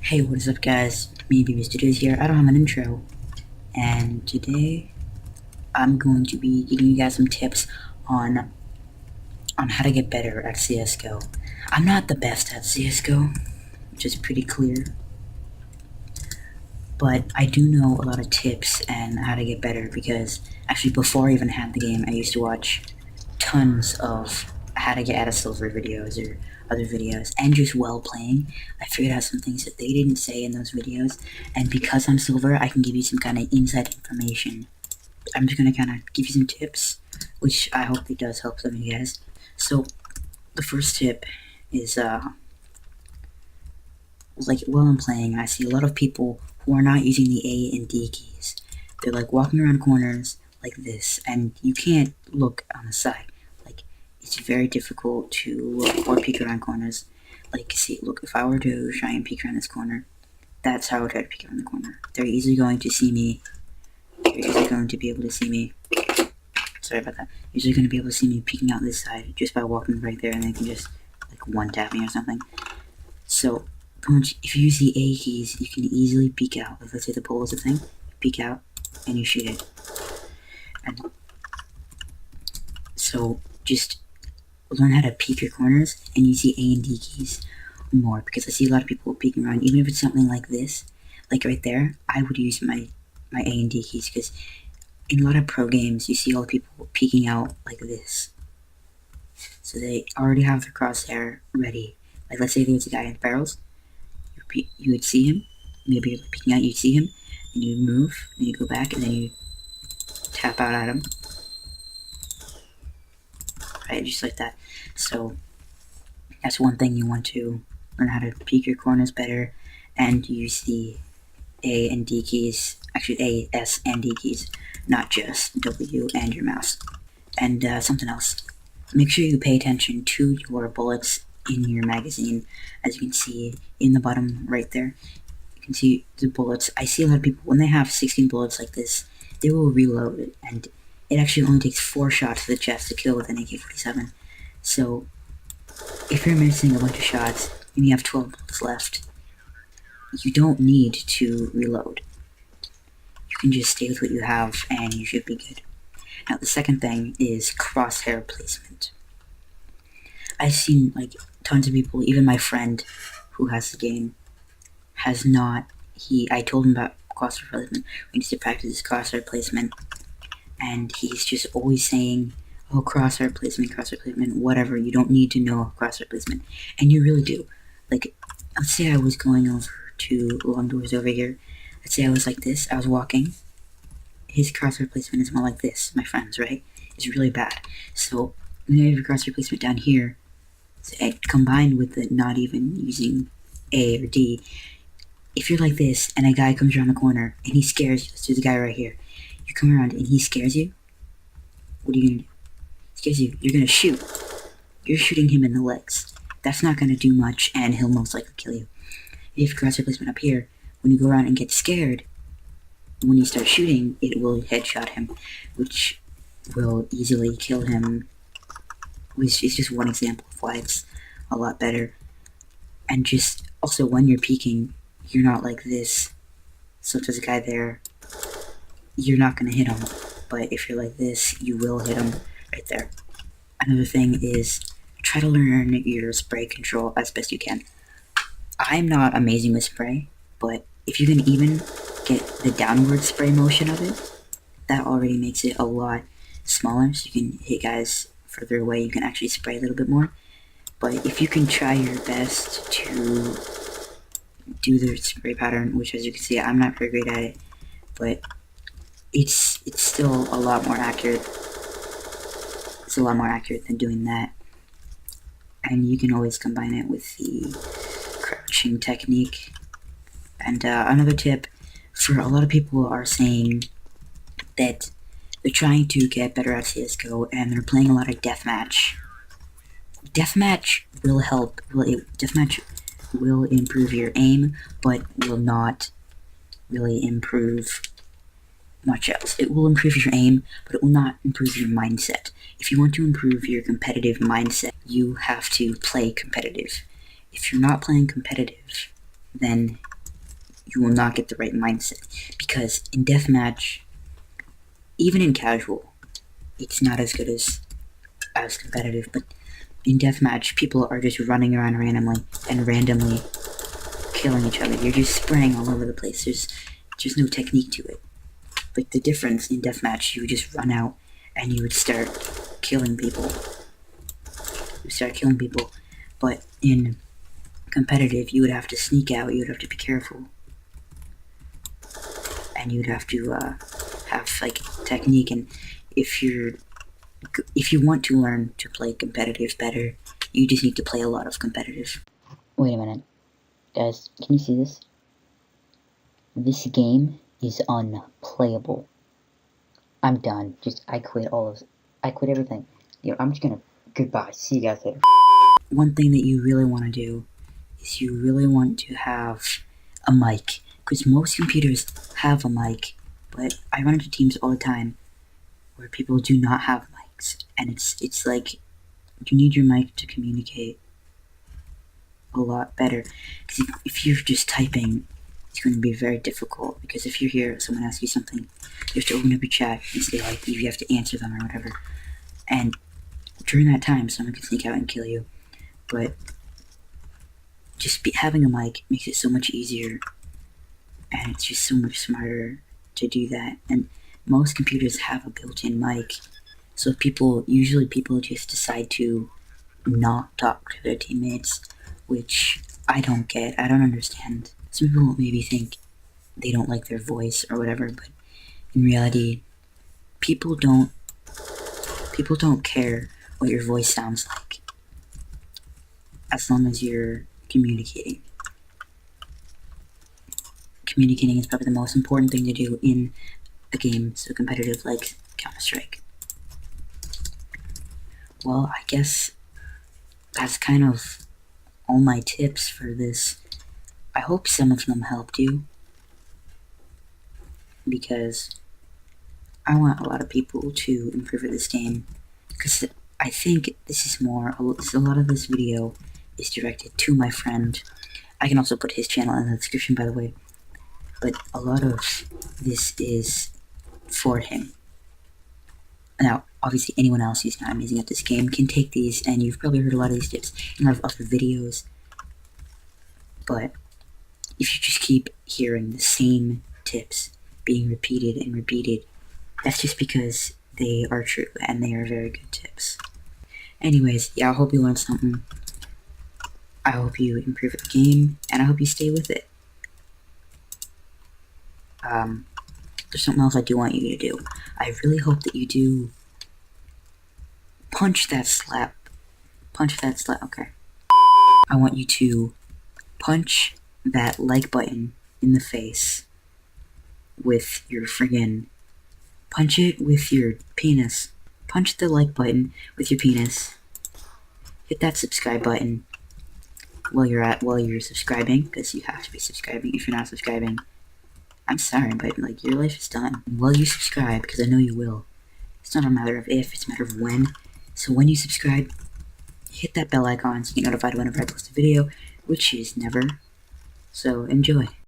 Hey, what is up guys? Me, BB Studios here. I don't have an intro, and today I'm going to be giving you guys some tips on how to get better at CSGO. I'm not the best at CSGO, which is pretty clear, but I do know a lot of tips and how to get better because actually before I even had the game, I used to watch tons of how to get out of silver videos or other videos, and just while playing I figured out some things that they didn't say in those videos, and because I'm silver I can give you some kind of inside information. I'm just gonna kind of give you some tips, which I hope it does help some of you guys. So the first tip is like while I'm playing I see a lot of people who are not using the A and D keys. They're like walking around corners like this, and you can't look on the side. Like, it's very difficult to look or peek around corners. Like, see, look, if I were to try and peek around this corner, that's how I would try to peek around the corner. They're easily going to see me. They're easily going to be able to see me. Sorry about that. Usually going to be able to see me peeking out this side just by walking right there, and they can just like one tap me or something. So if you use the A keys, you can easily peek out. If let's say the pole is a thing, peek out and you shoot it. And so just learn how to peek your corners and use the A and D keys more, because I see a lot of people peeking around. Even if it's something like this, like right there, I would use my A and D keys, because in a lot of pro games you see all the people peeking out like this. So they already have their crosshair ready. Like, let's say there was a guy in barrels, you would see him, maybe you're peeking out, you'd see him, and you move, and you go back, and then you tap out at him. Right, just like that. So that's one thing you want to learn, how to peek your corners better and use the A and D keys, actually A, S, and D keys, not just W and your mouse. And something else, make sure you pay attention to your bullets in your magazine. As you can see in the bottom right there, you can see the bullets. I see a lot of people, when they have 16 bullets like this, they will reload it, and it actually only takes 4 shots to the chest to kill with an AK-47. So if you're missing a bunch of shots and you have 12 bullets left, you don't need to reload. You can just stay with what you have and you should be good. Now the second thing is crosshair placement. I've seen like tons of people, even my friend who has the game has not. I told him about crosshair placement. We need to practice this crosshair placement, and he's just always saying, "Oh, crosshair placement, whatever. You don't need to know crosshair placement," and you really do. Like, let's say I was going over to long doors over here. Let's say I was like this. I was walking. His crosshair placement is more like this. My friend's, right? It's really bad. So when you have your crosshair placement down here, combined with the not even using A or D, if you're like this and a guy comes around the corner and he scares you, let's do the guy right here. You come around and he scares you, what are you gonna do? He scares you, you're gonna shoot. You're shooting him in the legs. That's not gonna do much, and he'll most likely kill you. If you cross your placement up here, when you go around and get scared, when you start shooting, it will headshot him, which will easily kill him. Which is just one example of why it's a lot better. And just also, when you're peeking, you're not like this. So if there's a guy there, you're not gonna hit him. But if you're like this, you will hit him right there. Another thing is, try to learn your spray control as best you can. I'm not amazing with spray, but if you can even get the downward spray motion of it, that already makes it a lot smaller, so you can hit guys further away. You can actually spray a little bit more. But if you can try your best to do the spray pattern, which as you can see I'm not very great at it, but it's still a lot more accurate. It's a lot more accurate than doing that. And you can always combine it with the crouching technique. And another tip, for a lot of people are saying that they're trying to get better at CSGO and they're playing a lot of deathmatch. Deathmatch will help. Deathmatch will improve your aim, but will not really improve much else. It will improve your aim, but it will not improve your mindset. If you want to improve your competitive mindset, you have to play competitive. If you're not playing competitive, then you will not get the right mindset. Because in deathmatch, even in casual, it's not as good as competitive, but in deathmatch, people are just running around randomly killing each other. You're just spraying all over the place. There's no technique to it. Like the difference in deathmatch, you would just run out and you would start killing people. But in competitive, you would have to sneak out. You would have to be careful, and you'd have to have like technique. And if you want to learn to play competitive better, you just need to play a lot of competitive. Wait a minute, guys, can you see this? This game is unplayable. I'm done. I quit everything. I'm just gonna, goodbye, see you guys later. One thing that you really want to do is you really want to have a mic, because most computers have a mic, but I run into teams all the time where people do not have mics, and it's like you need your mic to communicate a lot better, because if you're just typing, it's going to be very difficult, because if you're here, someone asks you something, you have to open up your chat and say, like, you have to answer them or whatever, and during that time, someone can sneak out and kill you. But just having a mic makes it so much easier, and it's just so much smarter to do that. And most computers have a built-in mic, so usually people just decide to not talk to their teammates, which I don't get. I don't understand. Some people maybe think they don't like their voice or whatever, but in reality, people don't care what your voice sounds like, as long as you're communicating. Communicating is probably the most important thing to do in a game so competitive like Counter-Strike. Well, I guess that's kind of all my tips for this. I hope some of them helped you, because I want a lot of people to improve at this game, because I think a lot of this video is directed to my friend. I can also put his channel in the description, by the way, but a lot of this is for him. Now, obviously anyone else who's not amazing at this game can take these, and you've probably heard a lot of these tips in a lot of other videos, but if you just keep hearing the same tips being repeated and repeated, that's just because they are true, and they are very good tips. Anyways, yeah, I hope you learned something. I hope you improve the game, and I hope you stay with it. There's something else I do want you to do. I really hope that you do punch that slap, okay. I want you to punch that like button in the face with your friggin', punch it with your penis. Punch the like button with your penis. Hit that subscribe button while you're subscribing, because you have to be subscribing. If you're not subscribing, I'm sorry, but like, your life is done. While you subscribe, because I know you will. It's not a matter of if, it's a matter of when. So when you subscribe, hit that bell icon so you get notified whenever I post a video, which is never. So enjoy.